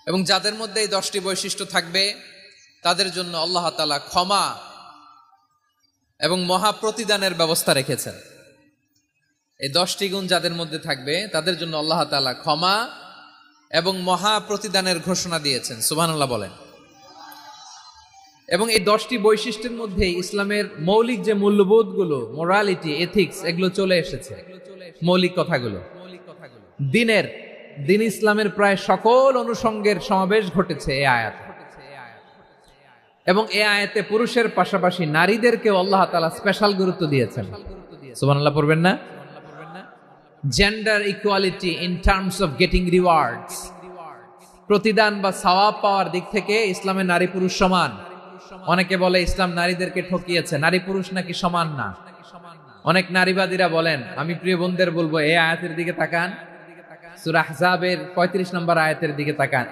এবং যাদের মধ্যে এই 10টি বৈশিষ্ট্য থাকবে তাদের জন্য আল্লাহ তাআলা ক্ষমা এবং মহা প্রতিদানের ব্যবস্থা রেখেছেন। এই 10টি গুণ যাদের মধ্যে থাকবে তাদের জন্য আল্লাহ তাআলা ক্ষমা এবং মহা প্রতিদানের ঘোষণা দিয়েছেন। সুবহানাল্লাহ বলেন। এবং এই 10টি বৈশিষ্ট্যের মধ্যে ইসলামের মৌলিক যে মূল্যবোধগুলো, মোরালিটি, এথিক্স, এগুলো চলে এসেছে। মৌলিক কথাগুলো দিন ইসলামের প্রায় সকল অনুষঙ্গের সমাবেশ ঘটেছে এই আয়াতে। এবং এই আয়াতে পুরুষের পাশাপাশি নারীদেরকেও আল্লাহ তাআলা স্পেশাল গুরুত্ব দিয়েছেন। সুবহানাল্লাহ পড়বেন না? Gender equality in terms of getting rewards, প্রতিদান বা সওয়াব পাওয়ার দিক থেকে ইসলামে নারী পুরুষ সমান। অনেকে বলে ইসলাম নারীদেরকে ঠকিয়েছে, নারী পুরুষ নাকি সমান না। অনেক নারীবাদীরা বলেন, আমি প্রিয় বোনদের বলবো এই আয়াতের দিকে তাকান, সূরা আহজাবের 35 নম্বর আয়াতের দিকে তাকান।